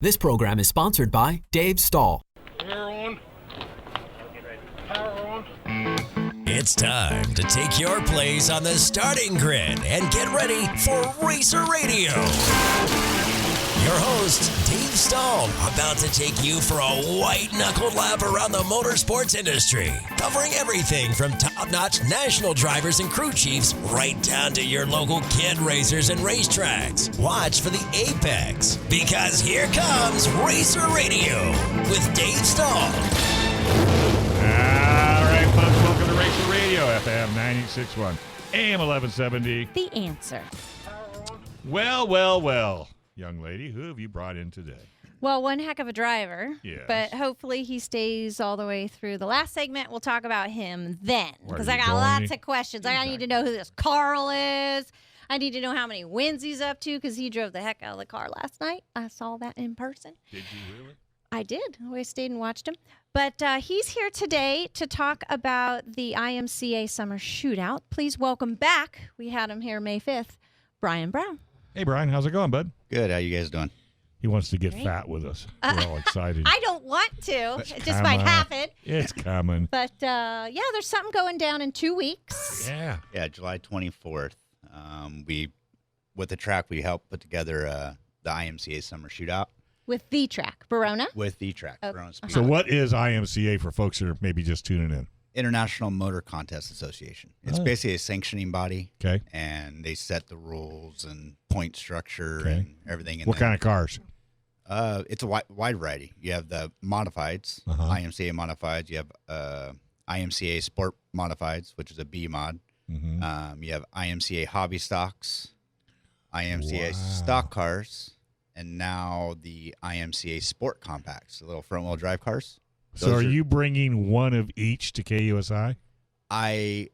This program is sponsored by Dave Stahl. Power on. Power on. It's time to take your place on the starting grid and get ready for Racer Radio. Your host, Dave Stahl, about to take you for a white-knuckled lap around the motorsports industry, covering everything from top-notch national drivers and crew chiefs right down to your local kid racers and racetracks. Watch for the apex, because here comes Racer Radio with Dave Stahl. All right, folks, welcome to Racer Radio, FM 96.1, AM 1170. The answer. Well, young lady, who have you brought in today? Well, one heck of a driver. Yes. But hopefully he stays all the way through the last segment. We'll talk about him then. Where Because are I you got going? lots of questions. I need to know who this Carl is. I need to know how many wins he's up to because he drove the heck out of the car last night. I saw that in person. Did you really? I did. I stayed and watched him. But he's here today to talk about the IMCA Summer Shootout. Please welcome back. We had him here May 5th, Brian Brown. Hey, Brian, how's it going, bud? Good. How you guys doing? He wants to get Great. fat with us. We're all excited. I don't want to. It's It just might coming. happen. It's coming. But, yeah, there's something going down in 2 weeks. Yeah. Yeah, July 24th. With the track, we helped put together the IMCA Summer Shootout With the track, Verona. with the track. Oh, Verona Speed. So what is IMCA for folks that are maybe just tuning in? International Motor Contest Association. It's Oh. basically a sanctioning body, Okay. and they set the rules and point structure Okay. and everything. What kind of cars? It's a wide variety. You have the modifieds, Uh-huh. IMCA modifieds. You have IMCA Sport modifieds, which is a B mod. Mm-hmm. You have IMCA hobby stocks, IMCA Wow. stock cars, and now the IMCA sport compacts, the little front wheel drive cars. So Those are you bringing one of each to KUSI? I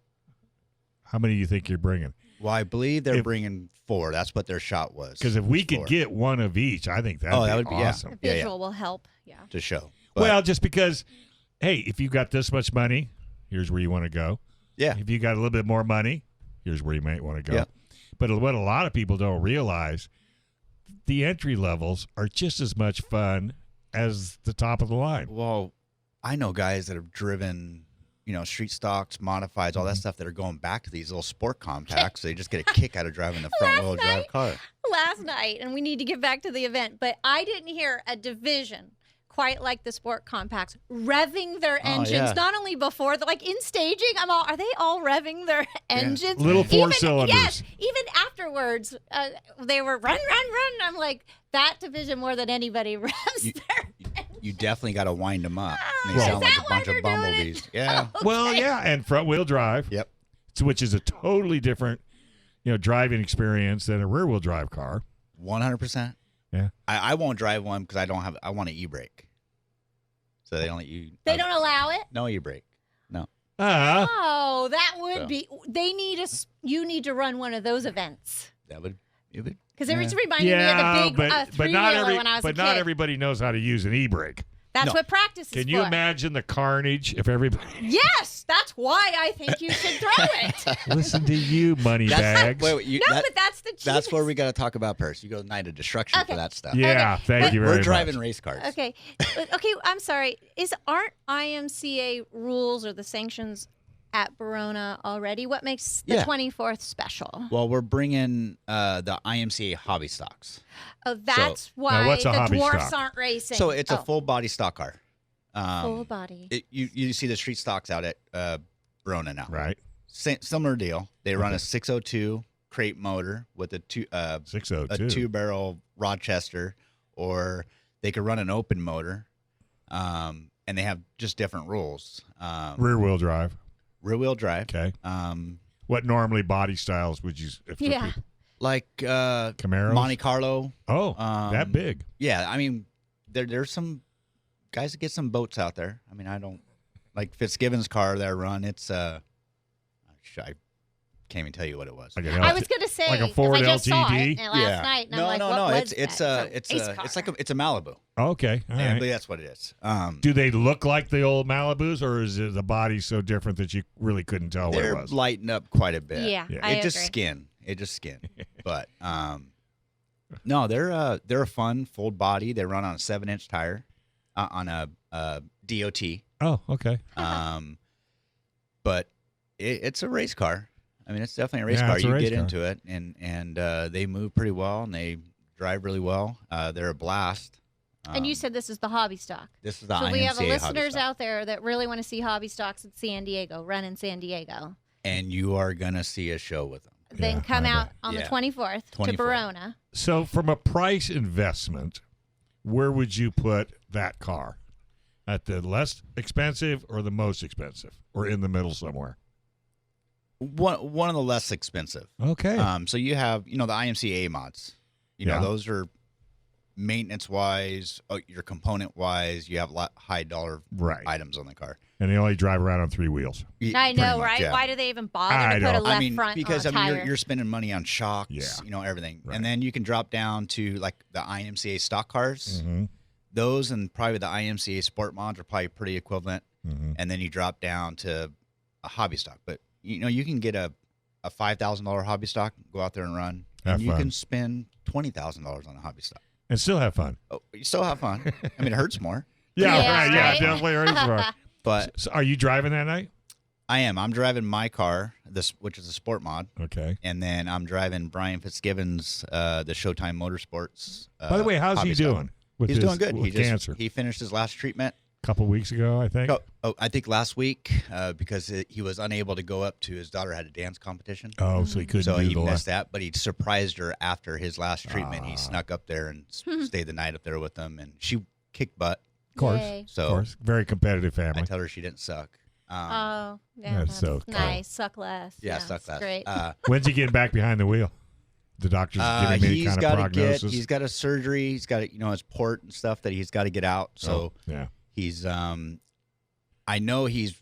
How many do you think you're bringing? I believe they're If- bringing 4. That's what their shot was. Because if we was could 4 get one of each, I think that'd that be would be- yeah. awesome. The Yeah, visual will help. Yeah. to show. But, Well, just because, hey, if you got this much money, here's where you want to go. yeah, If you got a little bit more money, here's where you might want to go. Yeah. But what a lot of people don't realize, the entry levels are just as much fun as the top of the line. well, I know guys that have driven, street stocks, modifieds, all that stuff that are going back to these little sport compacts. They just get a kick out of driving the front wheel drive car. Last night, and we need to get back to the event, but I didn't hear a division quite like the sport compacts revving their engines, yeah. not only before, like in staging, are they all revving their engines? Little four Even- cylinders. Yes, even afterwards, they were run. I'm like, that division more than anybody revs their You definitely got to wind them up. Oh, They is sound like that a why bunch they're of doing it? bumblebees. Yeah. Well, yeah, and front wheel drive, Yep. which is a totally different, driving experience than a rear wheel drive car. 100%. Yeah. I won't drive one because I want an e-brake. So they don't let you. They don't allow it. No e-brake. No. Oh, that would So. be. They need you need to run one of those events That would. It would. because it was Yeah. reminding me Yeah, of the big but three-wheeler when I was a kid. not everybody knows how to use an e-brake. That's No. what practice is Can you for. imagine the carnage if everybody Yes, that's why I think you should throw it. listen to you, money bags? Wait, you, No, that- but that's the that's where genius. we got to talk about first. You go Night of Destruction Okay. for that stuff. Yeah, Okay, thank but- you very We're driving much. race cars. Okay, okay. I'm sorry. Aren't IMCA rules or the sanctions at Verona already? What makes the Yeah. 24th special? Well, we're bringing the IMCA hobby stocks. Oh, that's Now, why what's a the hobby dwarfs stock? aren't racing. So it's a Oh, full body stock car. full body. You see the street stocks out at Verona now. Right. Similar deal. They run a 602 crate motor with a 602. 2-barrel Rochester, or they could run an open motor, and they have just different rules. Rear wheel drive. Rear wheel drive, Okay. um, What normally body styles would you? If the Yeah. people- like Camaros. Monte Carlo. Oh, that um, big. Yeah, I mean, there's some guys that get some boats out there. I mean, I don't like Fitzgibbon's car that I run. It's I can't even tell you what it was. Like an I LT was going to say, like a 'cause Ford I just saw LTD? it last night, and I'm no, like, no, what no. was It's that? it's race a car. it's like it's a Malibu. Okay. All I right. believe that's what it is. Do they look like the old Malibus, or is it the body so different that you really couldn't tell what it They're was? lighting up quite a bit. Yeah, Yeah. I It just agree. skin. It just skin. But No, they're a fun full body. They run on a 7-inch tire, on a DOT. Oh, okay. But it's a race car. I mean, it's definitely a race Yeah, car. it's a You race get car. into it, and they move pretty well, and they drive really well. They're a blast. And you said this is the hobby stock. This is the So IMCA we have hobby listeners stock. out there that really want to see hobby stocks in San Diego, run in San Diego. And you are gonna see a show with them. Then Yeah, come I out bet. on the Yeah. 24th to 24th. Verona. So, from a price investment, where would you put that car? At the less expensive or the most expensive, or in the middle somewhere? One of the less expensive. Okay. So you have, the IMCA mods. Yeah. Those are maintenance wise, your component wise. You have high dollar Right. items on the car. And they only drive around on 3 wheels. I know, Pretty much, right? yeah. Why do they even bother I to put a don't- left front because on a tire? you're spending money on shocks, Yeah. everything, Right. and then you can drop down to like the IMCA stock cars. Mm-hmm. Those and probably the IMCA sport mods are probably pretty equivalent. Mm-hmm. And then you drop down to a hobby stock, but you can get a $5,000 hobby stock, go out there and run, Have and you fun. can spend $20,000 on a hobby stock. And still have fun. Oh, you still have fun. I mean, it hurts more, Yeah, Yeah, right. Yeah, right. definitely hurts more. but So are you driving that night? I am. I'm driving my car, which is a sport mod, Okay. and then I'm driving Brian Fitzgibbon's the Showtime Motorsports. By the way, how's hobby he stock. doing? With He's his, doing good. With cancer. He finished his last treatment. A couple weeks ago, I think. I think last week because he was unable to go up to his daughter had a dance competition. Oh, so he couldn't So do he the missed that, but he surprised her after his last treatment. Ah. He snuck up there and stayed the night up there with them, and she kicked butt. Of course. Yay. So Of course. Very competitive I family. tell her she didn't suck. Oh, yeah, That's so cool. nice. Suck less. Yeah, suck that's less. Great. When's he getting back behind the wheel? The doctor's giving me any He's kind of got to prognosis. he's got a surgery. He's got his port and stuff that he's got to get out. So Oh, yeah. he's I know he's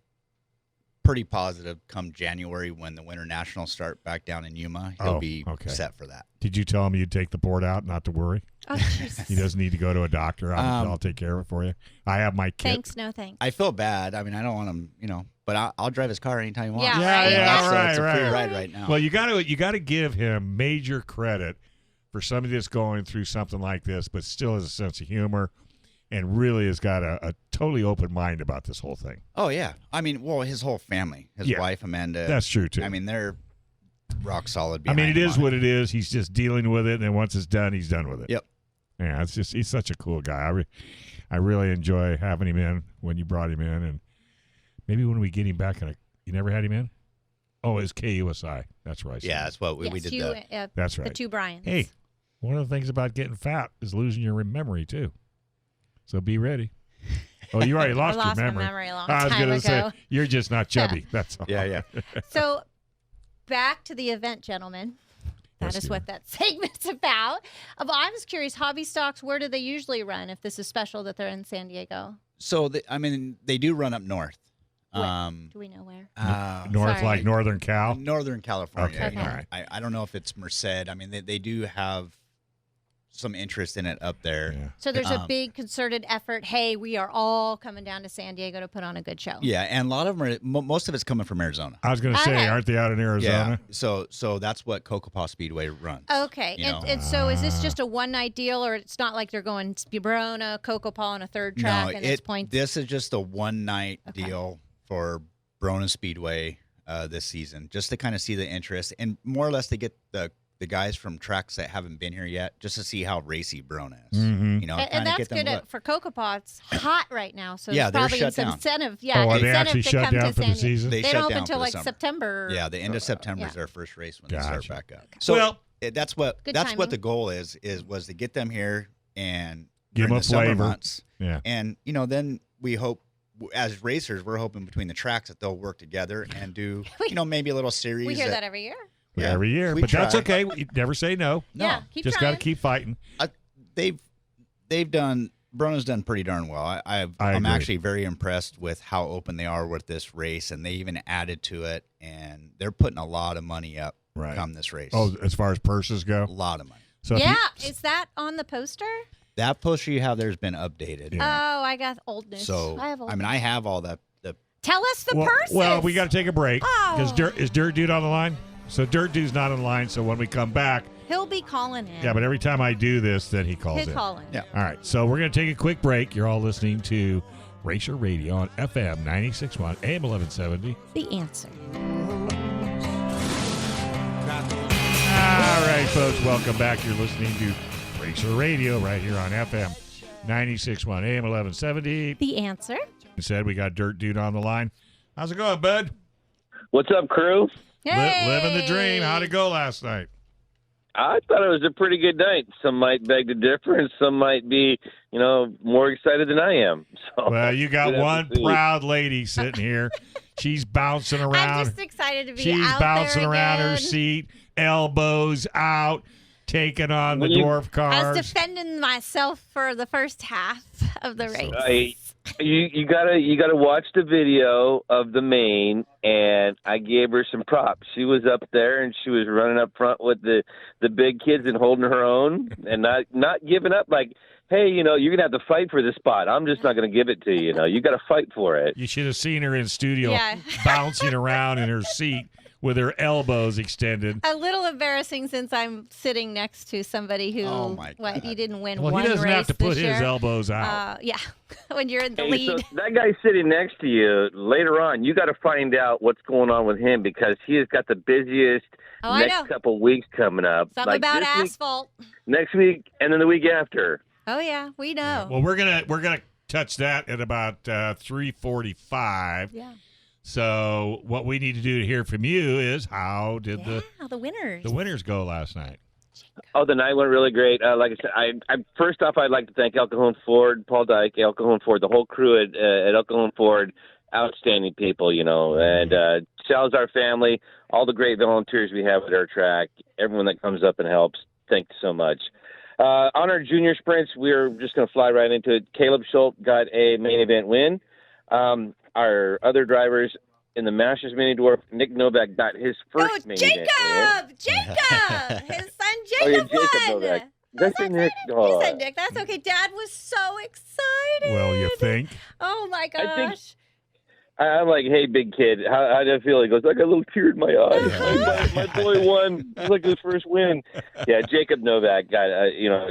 pretty positive come January when the Winter Nationals start back down in Yuma. He'll Oh, be okay. set for that. Did you tell him you'd take the port out, not to worry? Oh, Jesus. He doesn't need to go to a doctor. I'll take care of it for you. I have my kit. Thanks, no thanks. I feel bad. I mean, I don't want him, but I'll drive his car anytime he wants. Yeah, Yeah, right? yeah, So right, it's a free right. ride right now. Well, you got to give him major credit for somebody that's going through something like this, but still has a sense of humor and really has got a totally open mind about this whole thing. Oh yeah. I mean, well, his whole family, his Yeah. wife Amanda. That's true too. I mean, they're rock solid. I mean, behind it him is on what it is. He's just dealing with it, and then once it's done, he's done with it. Yep. Yeah, it's just he's such a cool guy. I really enjoy having him in when you brought him in, and maybe when we get him back you never had him in. Oh, it's KUSI. That's right. Yeah, that's what we yes, did. you, That's the right. two Bryans. Hey, one of the things about getting fat is losing your memory too. So be ready. Oh, you already lost, I lost your my memory. memory a long I was time gonna ago. say you're just not chubby. That's all. Yeah. So, back to the event, gentlemen. That Yes, is dear. what that segment's about. I was curious, hobby stocks, where do they usually run if this is special that they're in San Diego? So they do run up north. Where? Do we know where? North, Sorry. like Northern Cal. Northern California. Okay, you know. all right. I don't know if it's Merced. I mean, they do have some interest in it up there. Yeah. So there's a big concerted effort. Hey, we are all coming down to San Diego to put on a good show. Yeah, and a lot of them are. Most of it's coming from Arizona. I was going to say, Okay. aren't they out in Arizona? Yeah. So that's what Cocopa Speedway runs. Okay, you and, know. and so is this just a one night deal, or it's not like they're going Verona, Cocopa on a third track, and it's points? This is just a one night Okay. deal for Verona Speedway this season, just to kind of see the interest and more or less to get the guys from tracks that haven't been here yet, just to see how racy Verona is. Mhm. You know, And kinda that's get them good to look. for Cocopa. It's hot right now, so Yeah, there's they're probably shut some down. incentive. Yeah, Oh, are they incentive actually to shut come down to for the San Diego. season? They They shut don't open down until for the like summer. September. Yeah, the end of September is Yeah. their first race when they Gotcha. start back up. Okay. So Well- that's what Good that's what timing. the goal was to get them here and Give during them a the summer flavor. months. Yeah. And then we hope as racers, we're hoping between the tracks that they'll work together and do maybe a little series. We hear that every year. Yeah, Every year, we but that's try. okay. You never say no. No, Yeah, keep Just got trying. to keep fighting. They've done. Brona's done pretty darn well. I'm agree. actually very impressed with how open they are with this race, and they even added to it, and they're putting a lot of money up Right. come this race. Oh, as far as purses a go. lot of money. So if Yeah, you- is that on the poster? That poster you have there's been updated. Yeah. Oh, I got old news. So I have old I mean, news. I have all the Tell us the well, purses. well, we got to take a break. Oh. Is Dirt Dude on the line? So Dirt Dude's not on the line. So when we come back, He'll be calling in. Yeah, but every time I do this, then he calls He'll in. call in. Yeah. All right, so we're going to take a quick break. You're all listening to Racer Radio on FM 96.1, AM 1170. The answer. All right, folks, welcome back. You're listening to Racer Radio right here on FM 96.1, AM 1170. The answer. Said we got Dirt Dude on the line. How's it going, bud? What's up, crew? Hey. Living the dream. How'd it go last night? I thought it was a pretty good night. Some might beg to differ, and some might be, more excited than I am. So, Well, you got we'll have one to see. proud lady sitting here. She's bouncing I'm around. just excited to be She's out bouncing there around her again. seat, elbows out, taking on the Well, dwarf I was cars. defending myself for the first half of the race. You gotta watch the video of the main, and I gave her some props. She was up there and she was running up front with the big kids and holding her own and not giving up. Like, hey, you're gonna have to fight for this spot. I'm just not gonna give it to you. You got to fight for it. You should have seen her in studio Yeah. bouncing around in her seat with her elbows extended. A little embarrassing since I'm sitting next to somebody who Oh, my God. he didn't win Well, one he doesn't race have to put this his year. elbows out. Yeah, when you're in the Hey, lead. so that guy sitting next to you, later on, you got to find out what's going on with him because he has got the busiest Oh, I know. next couple weeks coming up. Something Like about this week, asphalt. next week, and then the week after. Oh yeah, we know. Well, we're gonna touch that at about 3:45. Yeah. So what we need to do to hear from you is how did the winners. the winners go last night? Oh, the night went really great. Like I said, I first off, I'd like to thank El Cajon Ford, Paul Dyke, El Cajon Ford, the whole crew at El Cajon Ford. Outstanding people, and Salazar family, all the great volunteers we have at our track, everyone that comes up and helps. Thank you so much. On our junior sprints, we're just going to fly right into it. Caleb Schultz got a main event win. Our other drivers in the Masters Mini Dwarf, Nick Novak got his first main event win. Jacob! His son Oh, yeah, Jacob Jacob won! Novak. Was That's that Nick. right? Oh. You said Nick. That's okay. Dad was so excited. Well, you think? Oh my I think- gosh. I'm like, hey, big kid, how do I feel? He goes, I got a little tear in my eye. my boy won. It's like his first win. Yeah, Jacob Novak got,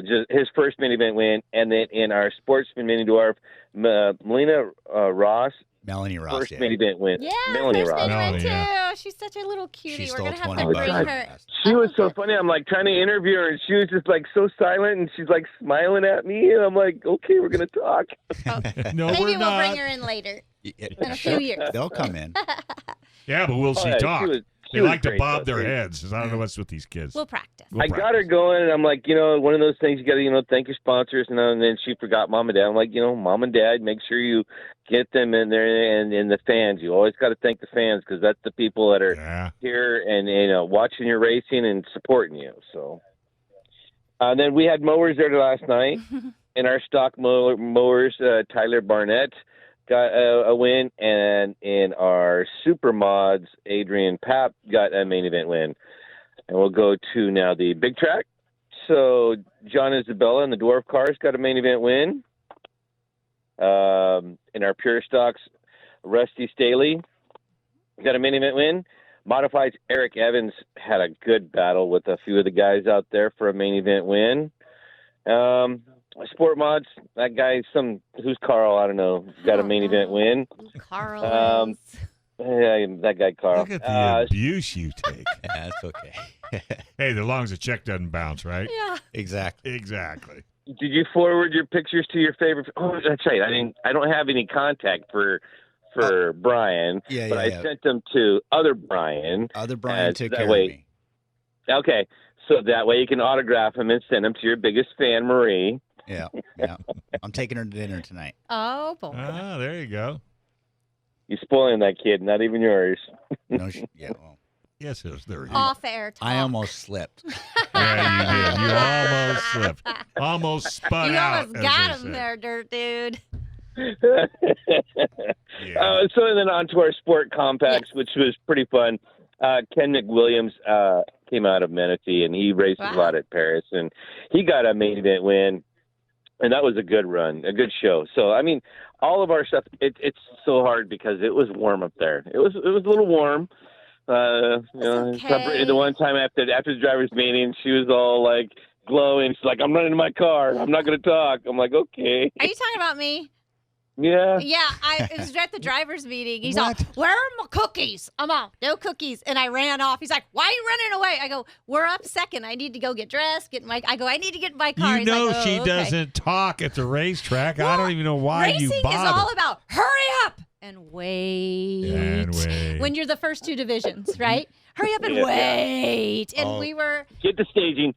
just his first mini event win. And then in our sportsman mini dwarf, Melina Ross, Melanie Ross. first Yeah. mini event win. Yeah, Melanie first Ross. event too. Melanie, She's such a little cutie. She We're stole gonna have 20 to bring bucks. her. She was so funny. I'm like trying to interview her, and she was just like so silent, and she's like smiling at me, and I'm like, okay, we're gonna talk. No, Maybe we're we'll not. bring her in later in a few years. They'll come in. Yeah, but will she Oh, yeah, talk? she They was like to great, bob though. their heads. I don't know what's with these kids. We'll practice. We'll I got her practice. going, and I'm like, one of those things you got to, thank your sponsors, and then she forgot mom and dad. I'm like, mom and dad, make sure you get them in there, and the fans. You always got to thank the fans because that's the people that are Yeah. here and watching your racing and supporting you. So, then we had mowers there last night. In our stock mowers, Tyler Barnett got a win, and in our super mods, Adrian Papp got a main event win. And we'll go to now the big track. So John Isabella and the Dwarf Cars got a main event win. In our pure stocks, Rusty Staley got a main event win. Modifieds, Eric Evans had a good battle with a few of the guys out there for a main event win. Sport mods, that guy, who's Carl, I don't know, got a main event win. Carl. Um, Yeah, that guy Carl. Look at the abuse you take. Yeah, that's okay. Hey, as long as the check doesn't bounce, right? yeah. Exactly. Exactly. Did you forward your pictures to your favorite? Oh, that's right. I don't have any contact for Brian, Yeah, but I yeah. sent them to other Brian. Other Brian took that care way- of me. Okay, so that way you can autograph them and send them to your biggest fan, Marie. Yeah, yeah. I'm taking her to dinner tonight. Oh boy. Ah, there you go. You're spoiling that kid, not even yours. No, yeah. Well, Yes, it was there. Off air talk. I almost slipped. Yeah, you did. You almost slipped. Almost spun You out. almost as got they him say. there, dirt dude. Yeah. So then on to our sport compacts, which was pretty fun. Ken McWilliams came out of Menifee, and he races a Wow. lot at Paris, and he got a main event win, and that was a good run, a good show. So, I mean, all of our stuff, it's so hard because it was warm up there. It was a little warm, It's Saw Brittany the one time after the driver's meeting. She was all like glowing. She's like, "I'm running to my car. I'm not going to talk." I'm like, "Okay." Are you talking about me? Yeah. Yeah, it was at the driver's meeting. He's all, "Where are my cookies?" I'm all, "No cookies," and I ran off. He's like, "Why are you running away?" I go, "We're up second. I need to go get dressed. I need to get in my car." You He's know like, "Oh, she okay." doesn't talk at the racetrack. I don't even know why you Racing bother. is all about hurry up and wait. And wait. When you're the first two divisions, right? Hurry up and Yeah. wait. And Oh. we were. Get the staging,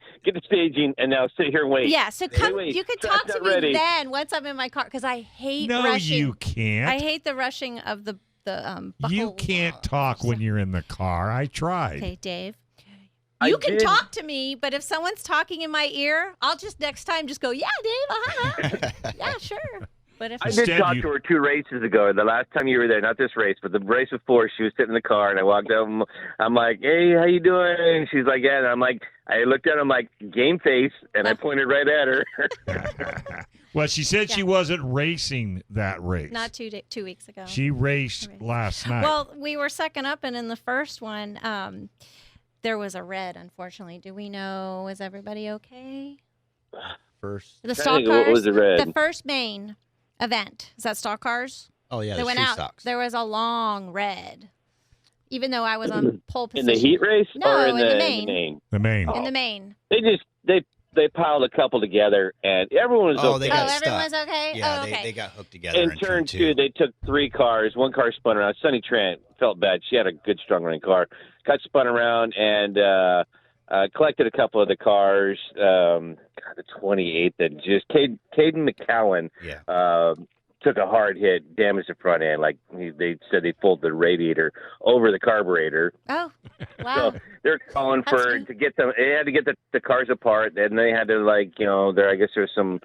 and now sit here and wait. Yeah, so come. wait. You could Track's talk to not me ready. then once I'm in my car because I hate No, rushing. you can't. I hate the rushing of the You buckle. can't talk when you're in the car. I tried. Okay, Dave. I You can did. talk to me, but if someone's talking in my ear, I'll just next time just go, "Yeah, Dave, yeah, sure." But if I Instead, did talk you- to her 2 races ago. The last time you were there, not this race, but the race before, she was sitting in the car, and I walked up. And I'm like, "Hey, how you doing?" And she's like, "Yeah." And I'm like, I looked at her, I'm like, "Game face," and I pointed right at her. Well, she said she wasn't racing that race. not 2 weeks ago. She raced last night. Well, we were second up, and in the first one, there was a red. Unfortunately, do we know? Is everybody okay? First. The I stock think cars. what was the red? The first main event is that stock cars. Oh yeah, They the went street out. stocks. There was a long red. Even though I was on pole In position. the heat race No, or in the in main. the main? the main. Oh. In the main. They piled a couple together, and everyone was Oh, okay. they got everyone stuck. was okay? Yeah, oh, okay. they got hooked together In turn 2, they took 3 cars. One car spun around. Sunny Trent felt bad. She had a good, strong running car. Got spun around and collected a couple of the cars. The 28th that just Caden McCowan Yeah. took a hard hit, damaged the front end. Like they said, they pulled the radiator over the carburetor. Oh, wow. So they're calling That's for neat. to get them. They had to get the cars apart, and they had to I guess there's some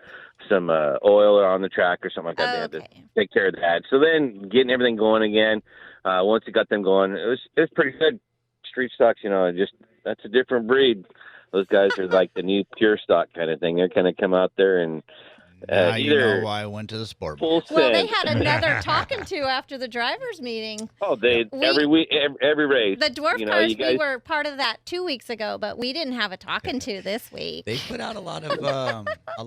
oil on the track or something like that. They had to Okay. take care of that. So then getting everything going again. Once you got them going, it was pretty good. Street stocks, that's a different breed. Those guys are like the new pure stock kind of thing. They're kind of come out there and Now you either know why I went to the sport. full Well, they send. had another talking to after the drivers' meeting. Every week, every race. The dwarf you know, cars, you guys, we were part of that 2 weeks ago, but we didn't have a talking to this week. They put out a lot of notices, a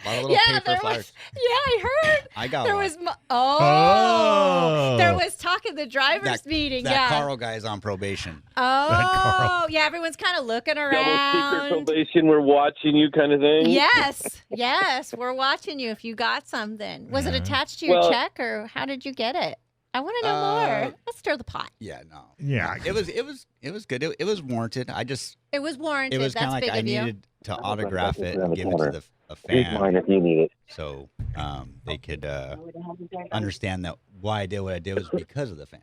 lot of little Yeah, paper there flyers. was. Yeah, I heard. I got There one. was. Oh. There was talk in the drivers' meeting. That Yeah. Carl guy's on probation. Oh, yeah. Everyone's kind of looking double secret around. probation. We're watching you, kind of thing. Yes, we're watching you. If you got something, was it attached to your Well- check, or how did you get it? I want to know more. Let's stir the pot. Yeah, no. Yeah. It was good. It was warranted. It was warranted. It was That's kind of like big I of you. needed to autograph it Around and the give it to corner. a Here's mine fan, if you need it. so they could understand that why I did what I did was because of the fan.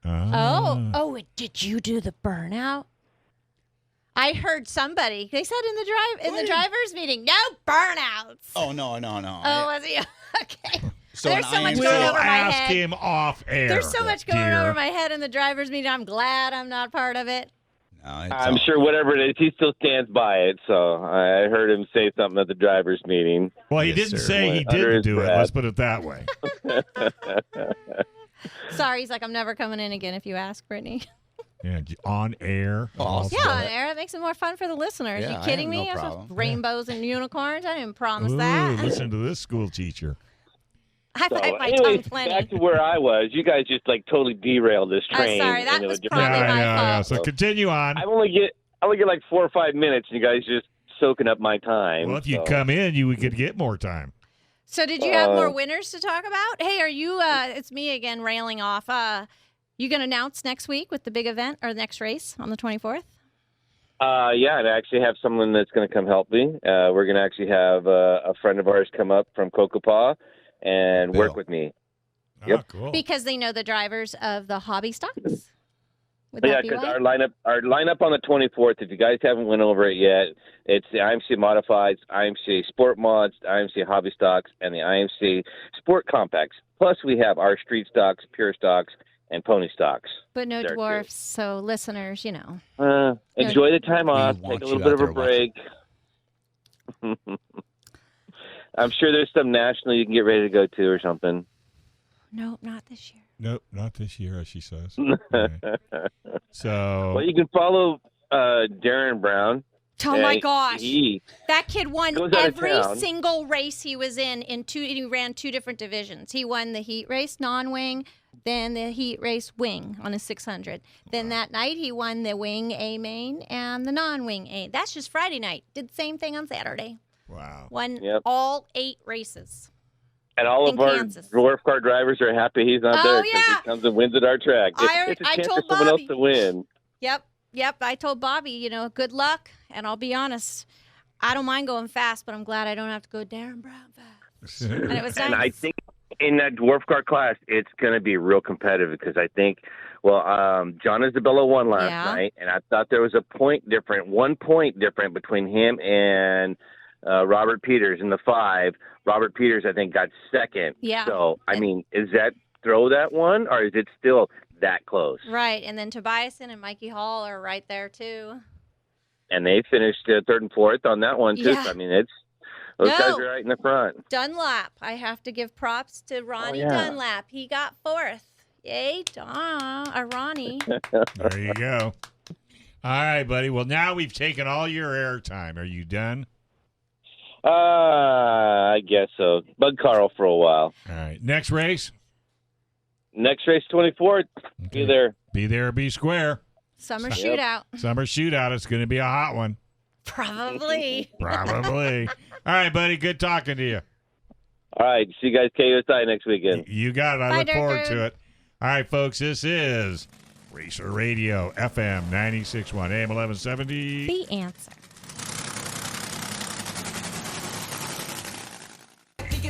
Oh, did you do the burnout? I heard somebody. They said in the drivers' meeting, no burnouts. Oh no. Oh, was he? Okay. So There's an so much IMC going We'll over my ask head. him off air. There's so much going dear. over my head in the drivers' meeting. I'm glad I'm not part of it. No, it's I'm all- sure whatever it is, he still stands by it. So I heard him say something at the drivers' meeting. Well, he Yes, didn't sir. say he Under didn't his do it. breath. Let's put it that way. Sorry, he's like, I'm never coming in again if you ask, Brittany. Yeah, on air. Oh, also. Yeah, on air. It makes it more fun for the listeners. Yeah, you I kidding have no me? I was problem. with rainbows and unicorns. I didn't promise Ooh, that. listen to this school teacher. I So, fight my anyways, tongue plenty. back to where I was. You guys just totally derailed this I'm train. sorry, that into a was different- Probably my yeah. fault. So continue on. I only get like 4 or 5 minutes, and you guys just soaking up my time. Well, if you so. come in, you could get more time. So did you have more winners to talk about? Hey, are you it's me again railing off. You going to announce next week with the big event or the next race on the 24th? Yeah, and I actually have someone that's going to come help me. We're going to actually have a friend of ours come up from Kokopah and Bill. work with me. Oh, Yep. cool. Because they know the drivers of the hobby stocks. Would But yeah, that be because why? our lineup on the 24th, if you guys haven't went over it yet, it's the IMC Modifieds, IMC Sport Mods, IMC Hobby Stocks, and the IMC Sport Compacts. Plus, we have our Street Stocks, Pure Stocks, and Pony Stocks. But no there, too. dwarfs. So listeners, you know. Enjoy the time off. want Take a little you bit out of a there break. I'm sure there's some national you can get ready to go to or something. Nope, not this year. Nope, not this year, as she says. All right. So, Well, you can follow Darren Brown. Oh my gosh. He That kid won goes out of every town. single race he was in he ran 2 different divisions. He won the heat race non-wing, then the heat race wing on a 600. Then that night he won the wing A main and the non-wing A. That's just Friday night. Did the same thing on Saturday. wow. Won Yep. all 8 races. and all in of our Kansas. dwarf car drivers are happy he's not Oh, there because yeah. he comes and wins at our track. It's a I chance told for someone else Bobby. to win. Yep. I told Bobby, good luck. And I'll be honest, I don't mind going fast, but I'm glad I don't have to go Darren Brown fast. And it was nice. And I think in that dwarf car class, it's going to be real competitive because I think, John Isabella won last Yeah. night, and I thought there was 1 point different between him and Robert Peters in the 5. Robert Peters, I think, got second. Yeah. So, I mean, is that throw that one, or is it still that close? Right. And then Tobiasen and Mikey Hall are right there, too. And they finished 3rd and 4th on that one, too. Yeah. So, I mean, those No. guys are right in the front. Dunlap. I have to give props to Ronnie yeah. Dunlap. He got 4th. Yay, Ronnie. There you go. All right, buddy. Well, now we've taken all your airtime. Are you done? I guess so. Bug Carl for a while. All right. Next race. Next race, 24th. Be there. Be there or be square. Summer Yep. shootout. Summer shootout. It's going to be a hot one. Probably. Probably. All right, buddy. Good talking to you. All right. See you guys KUSI next weekend. You got it. I Bye, look forward Dirk. to it. All right, folks. This is Racer Radio, FM 96.1, AM 1170. The answer.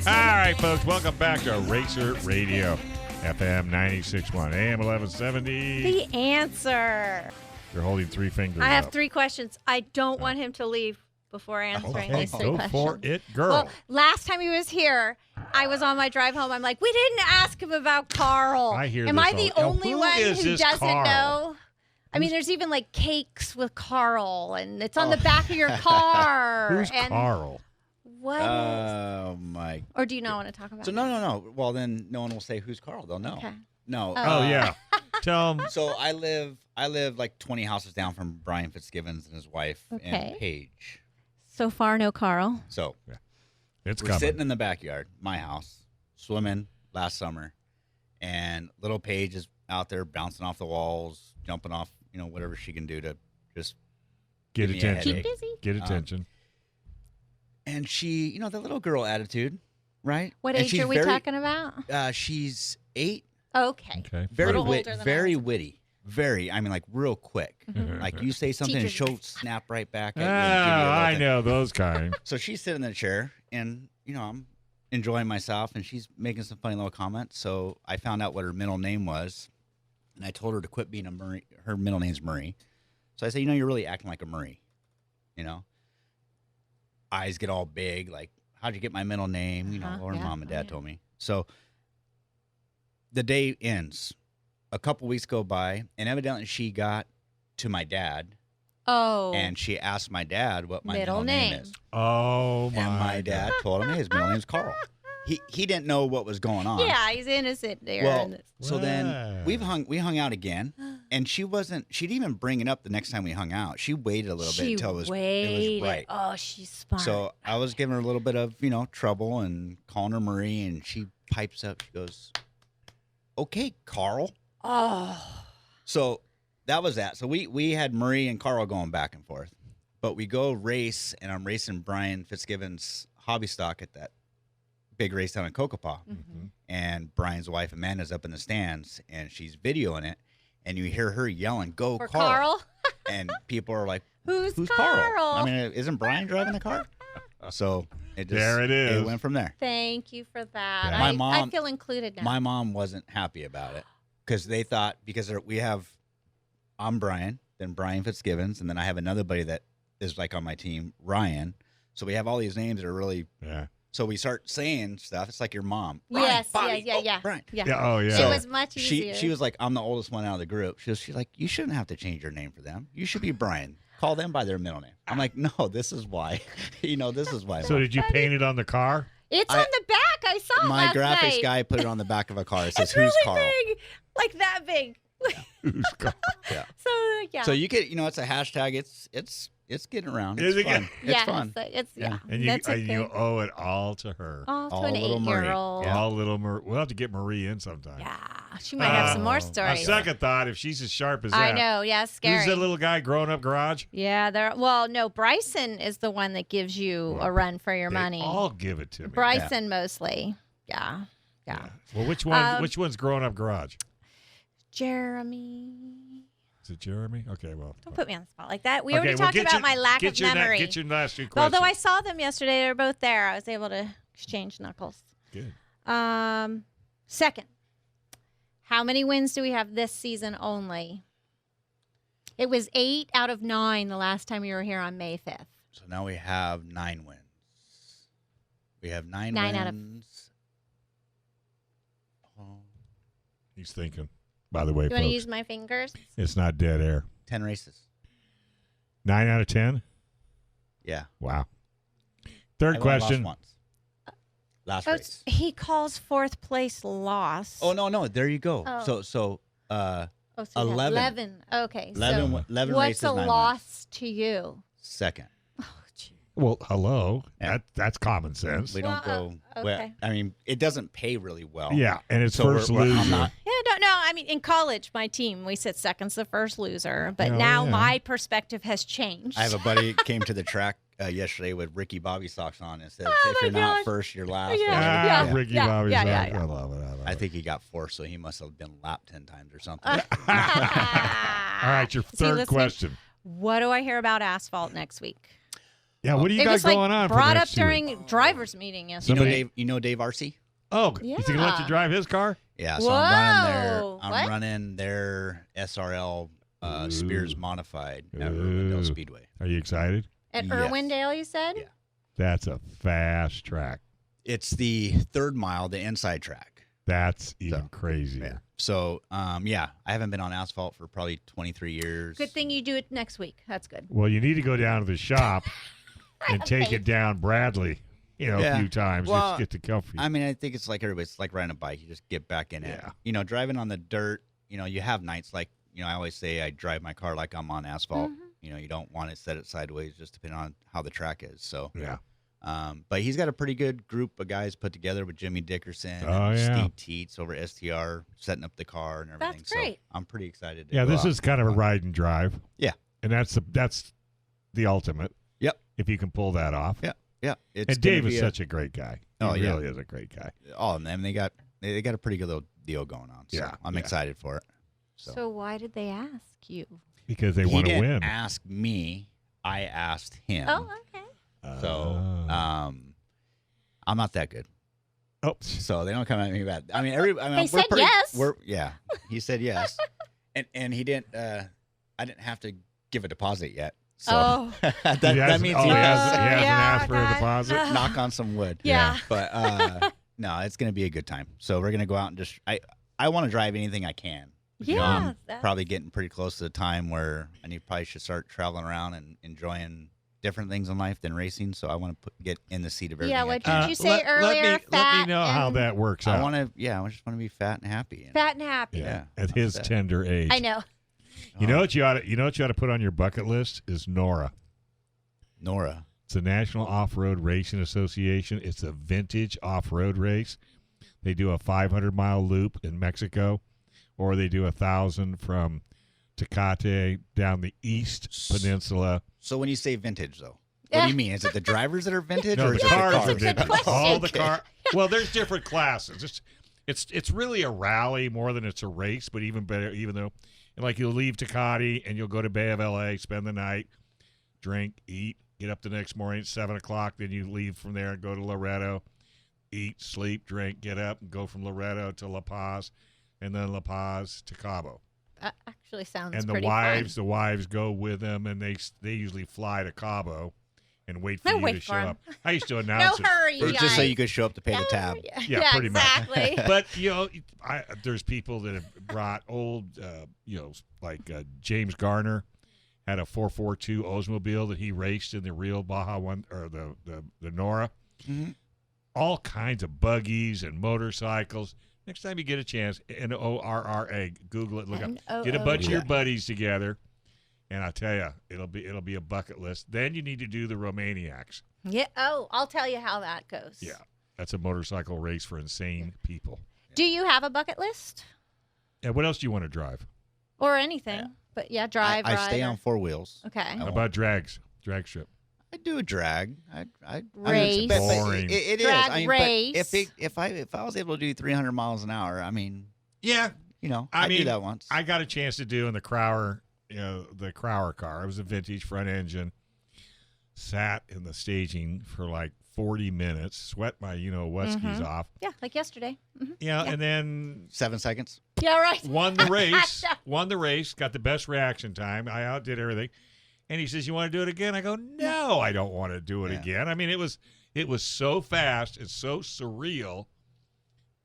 All right, folks. Welcome back to Racer Radio, FM 96.1, AM 1170. The answer. You're holding 3 fingers I have up. 3 questions. I don't want him to leave before answering Okay, these 3 go questions. for it, girl. Well, last time he was here, I was on my drive home. I'm like, we didn't ask him about Carl. I hear Am this I the all- Now, only who one is who this doesn't Carl? know? I mean, there's even like cakes with Carl, and it's on the back of your car. Who's and Carl? What? Oh my. Or do you not want to talk about So it? no. Well, then no one will say who's Carl. They'll know. Okay. No. Oh, yeah. Tell him. So I live like 20 houses down from Brian Fitzgibbons and his wife Okay. and Paige. So far, no Carl. So It's we're coming. sitting in the backyard, my house, swimming last summer, and little Paige is out there bouncing off the walls, jumping off, whatever she can do to just. Get give me a attention. headache. Keep busy. Get attention. And she, the little girl attitude, right? What And age she's are we very- talking about? She's 8. Okay. Okay. Very Little wit, older than I very was. witty. Very, like real quick. Mhm. Like you say something and Teacher's she'll pet. snap right back Oh, at you. And give you a little I thing. know those kind. So she's sitting in the chair and, I'm enjoying myself and she's making some funny little comments. So I found out what her middle name was and I told her to quit being a Murray. Her middle name's Murray. So I said, you're really acting like a Murray, Eyes get all big. Like, how'd you get my middle name? Or yeah. mom and dad Oh, told me. So the day ends. A couple weeks go by and evidently she got to my dad Oh. and she asked my dad what my Middle middle name name. is. Oh, my. And my dad told him, hey, his middle name's Carl. He didn't know what was going on. yeah, he's innocent there. Well, so Wow. then we hung out again, and she didn't even bring it up the next time we hung out. She waited a little bit she until it was waited. right. Oh, she's smart. So I was giving her a little bit of trouble and calling her Marie, and she pipes up. She goes, "Okay, Carl." Oh. So that was that. So we had Marie and Carl going back and forth, but we go race, and I'm racing Brian Fitzgibbons hobby stock at that big race down in Kokopah. Mhm. And Brian's wife Amanda's up in the stands and she's videoing it and you hear her yelling, "Go For Carl." Carl? And people are like, Who's Carl? Carl? I mean, isn't Brian driving the car? So it just, There it is. It went from there. Thank you for that. Yeah. My I mom- feel included now. My mom wasn't happy about it because they thought I'm Brian, then Brian Fitzgibbons, and then I have another buddy that is like on my team, Ryan. So we have all these names that are really. Yeah. So we start saying stuff. It's like your mom. Brian, yes, Bobby, yeah. Brian. Yeah. Yeah. Oh, yeah. So it was much easier. She was like, I'm the oldest one out of the group. She's like, you shouldn't have to change your name for them. You should be Brian. Call them by their middle name. I'm like, no, this is why. This is why. So did you paint it on the car? It's on the back I saw it My last graphics night. guy put it on the back of a car. It says, It's "Who's really Carl?" big, like that big. Who's Carl? Yeah. So yeah. So you get, it's a hashtag. It's getting around. Is It's it fun. It's yes, fun. It's Yeah. And That's a you thing. owe it all to her. Oh, to all an little Marie. 8-year-old. Yeah. All little Marie. We'll have to get Marie in sometime. Yeah, she might have some more On stories. second thought, if she's as sharp as that. I know. Yeah, scary. Who's that little guy growing up garage? Yeah, well, no, Bryson is the one that gives you a run for your They money. all give it to me. Bryson mostly. Yeah. Well, which one? Which one's growing up garage? Jeremy. Is it Jeremy? Okay, well. Don't put me on the spot like that. We Okay, already well, talked get about your- my lack get of your memory. Get your last two questions. Although I saw them yesterday, they were both there. I was able to exchange knuckles. Good. Second, how many wins do we have this season only? It was 8 out of 9 the last time you were here on May 5th. So now we have 9 wins. We have 9 9 out of- wins. Oh, He's thinking. By the way, Do you want to folks, use my fingers? it's not dead air. 10 races. 9 out of 10? Yeah. Wow. Third I've only lost question. once. Last Oh, race. he calls 4th place loss. Oh no! There you go. Oh. So Oh, so you have 11. 11. Okay. 11 so 11 what's races, a 9 wins. loss to you? Second. Oh, gee. Well, hello. Yeah. That's common sense. We don't Well, go. Well, okay. I mean, it doesn't pay really well. Yeah, and it's So first I'm loser. not. Yeah, no. I mean, in college, my team, we sit second's the first loser. But Oh, now yeah. my perspective has changed. I have a buddy came to the track yesterday with Ricky Bobby socks on and said, Oh, "If my you're not gosh. first, you're last." Yeah. Ah, Yeah. Ricky Yeah. Bobby's Yeah. right. Yeah. I love it. I love it. I think he got 4, so he must have been lapped 10 times or something. All right, your Is he third listening? question. What do I hear about asphalt next week? Yeah, what do you It got was like going on? for brought up next year? during driver's meeting You know yesterday. Dave? You know Dave Arcee? Oh, is he gonna let you Yeah. drive his car? Yeah. So I'm running their. Whoa, I'm what? running their SRL Spears Ooh. Modified at Irwindale Ooh. Speedway. Are you excited? At Yes. Irwindale, you said? Yeah. That's a fast track. It's the 3rd mile, the inside track. That's even So, crazier. Yeah. So, I haven't been on asphalt for probably 23 years. Good thing you do it next week. That's good. Well, you need to go down to the shop and take it down Bradley, a Yeah. few times Well, just to get the comfy. I mean, I think it's like everybody. It's like riding a bike. You just get back in Yeah. it. Driving on the dirt. You have nights like I always say I drive my car like I'm on asphalt. Mm-hmm. You don't want to set it sideways, just depending on how the track is. So, yeah. But he's got a pretty good group of guys put together with Jimmy Dickerson Oh, and yeah. Steve Teets over STR setting up the car and everything. That's great. So I'm pretty excited. To Yeah, go this out is kind of a and- ride and drive. Yeah. And that's the ultimate. Yep. If you can pull that off. Yeah. Yeah. It's And Dave gonna is be such a great guy. He Oh, yeah. really is a great guy. all of them. They got a pretty good little deal going on. So Yeah, I'm yeah. excited for it. So why did they ask you? Because they he want to didn't win. ask me. I asked him. Oh, okay. So Ah. I'm not that good. Oh, So they don't come at me bad. I mean, They we're said pretty, yes. Yeah, he said yes, and he didn't. I didn't have to give a deposit yet. So Oh. that He hasn't- means oh, he he has hasn't Yeah, asked for a God. deposit. knock on some wood. Yeah. But no, it's gonna be a good time. So we're gonna go out and just I want to drive anything I can. Yeah. I'm that's- probably getting pretty close to the time where probably should start traveling around and enjoying different things in life than racing. So I want to get in the seat of everything. Yeah, I what can. did you say earlier? Let Fat me know how and- that works I out. want to. Yeah, I just want to be fat and happy. And, Fat and happy. Yeah. At his That's it. tender age. I know. You know what you ought to put on your bucket list is NORA. Nora. It's the National Off-Road Racing Association. It's a vintage off-road race. They do a 500-mile loop in Mexico, or they do 1,000 from Tecate down the East Peninsula. So when you say vintage, though, what do you mean? Is it the drivers that are vintage, No, or the just cars the are cars? vintage. question. All the Okay. car. Well, there's different classes. It's really a rally more than it's a race, but even better, even though, like you'll leave Tecate and you'll go to Bay of LA, spend the night, drink, eat, get up the next morning at 7:00. Then you leave from there and go to Loreto, eat, sleep, drink, get up, and go from Loreto to La Paz, and then La Paz to Cabo. That actually sounds And the pretty wives go with them, and they usually fly to Cabo and wait for No, you wait to for show 'em. up. I used to fun. announce No it. hurry, Or you just so guys. you could show up to pay the tab. Yeah, pretty much. exactly. But there's people that have brought old, like James Garner had a 442 Oldsmobile that he raced in the real Baja one or the Nora. Mhm. all kinds of buggies and motorcycles. Next time you get a chance, NORRA, Google it, look up. Get a bunch of your buddies together, and I tell you, it'll be a bucket list. Then you need to do the Romaniacs. Yeah. Oh, I'll tell you how that goes. Yeah, that's a motorcycle race for insane people. Do you have a bucket list And what else do you want to drive? or anything? But yeah, drive. I ride, stay or- on 4 wheels. Okay. How about drag strip? I do a drag. Race. But Boring. it is. Drag I mean, race. But if I was able to do 300 miles an hour, I mean, Yeah, I mean, do that once. I got a chance to do in the Crower, the Crower car. It was a vintage front engine. Sat in the staging for like 40 minutes, sweat my wetskis off. Yeah, like yesterday. Mhm. Yeah, and then 7 seconds. Yeah, right. won the race, got the best reaction time. I outdid everything. And he says, "You want to do it again?" I go, "No, I don't want to do it again." I mean, it was so fast, it's so surreal.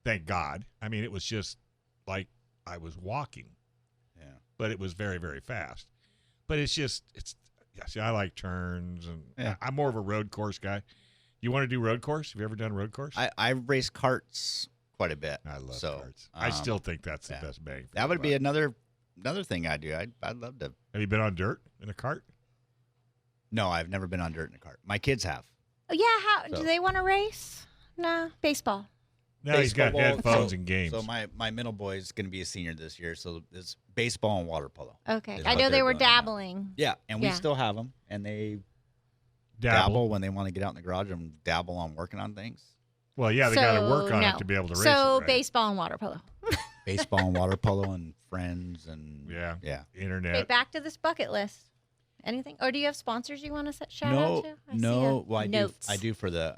Thank God. I mean, it was just like I was walking. Yeah. But it was very, very fast. But see, I like turns, and I'm more of a road course guy. You want to do road course? Have you ever done road course? I race karts quite a bit. I love so, karts. I still think that's the best bang. For That would the be buck. another thing I do. I'd love to. Have you been on dirt in a cart? No, I've never been on dirt in a cart. My kids have. Oh, yeah, do So- they want to race? Nah, baseball. No, he's got Baseball, headphones so- and games. So my middle boy is going to be a senior this year. So it's baseball and water polo. Okay. is I what know they they're were doing right now. dabbling. Yeah, and we Yeah. still have them, and they dabble when they want to get out in the garage and dabble on working on things. Well, yeah, they got to work on no. it to be able to race So it, right? baseball and water polo. Baseball and water polo and friends and Yeah. yeah. Internet. Okay, back to this bucket list. Anything? Or do you have sponsors you want to shout No, out to? I see no. a Well, notes. I do for the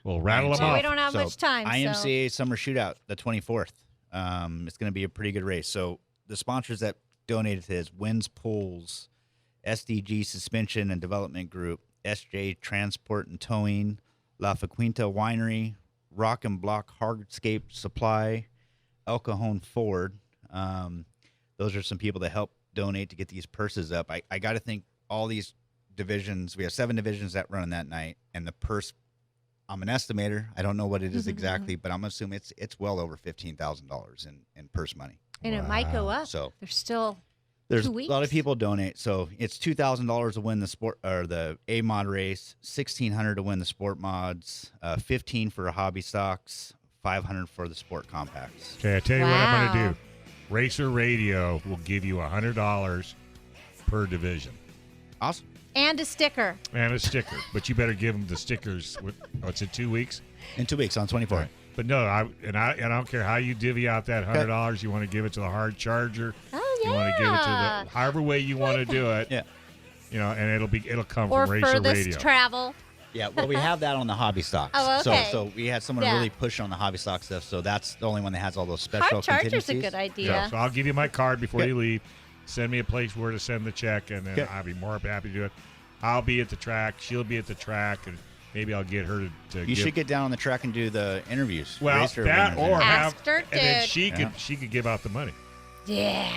Well, rattle them Well, off. we don't have So, much time. so. IMCA Summer Shootout, the 24th. It's going to be a pretty good race. So the sponsors that donated to this: Winds Pools, SDG Suspension and Development Group, SJ Transport and Towing, La Faquinta Winery, Rock and Block Hardscape Supply, El Cajon Ford. Those are some people that help donate to get these purses up. I got to think all these divisions. We have 7 divisions that run that night, and the purse. I'm an estimator. I don't know what it is exactly, but I'm assuming it's well over $15,000 in purse money. And it might go up. So There's still there's 2 a weeks. lot of people donate. So it's $2,000 to win the sport or the A mod race, $1,600 to win the sport mods, $15 for hobby stocks, $500 for the sport compacts. Okay, I tell you what I'm going to Wow. do. Racer Radio will give you $100 per division Awesome. And a sticker. and a sticker. But you better give them the stickers. What's it, 2 weeks? In 2 weeks on 24th. But no, I don't care how you divvy out that $100. You want to give it to the hard charger. Oh, You want to give it to the however way you want to do it. Yeah. And it'll come Or from Racer furthest Radio. travel. Yeah, well, we have that on the hobby stocks. Oh, okay. So we had someone Yeah. really push on the hobby stock stuff. So that's the only one that has all those special Hard charger's a contingencies. good idea. Yeah, so I'll give you my card before Okay. you leave. Send me a place where to send the check, and then Okay. I'll be more happy to do it. I'll be at the track. She'll be at the track, and maybe I'll get her to You should get down on the track and do the interviews. well racer that winners. or have Ask her, and then dude. she could give out the money Yeah.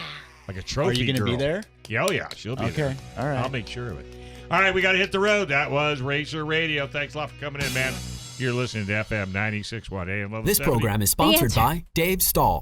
like a trophy. Are you going to be girl. there? Yeah, oh yeah, she'll be there. Okay. All right. I'll make sure of it. All right, we got to hit the road. That was Racer Radio. Thanks a lot for coming in, man. You're listening to FM 96.1 AM. This program is sponsored by Dave Stahl.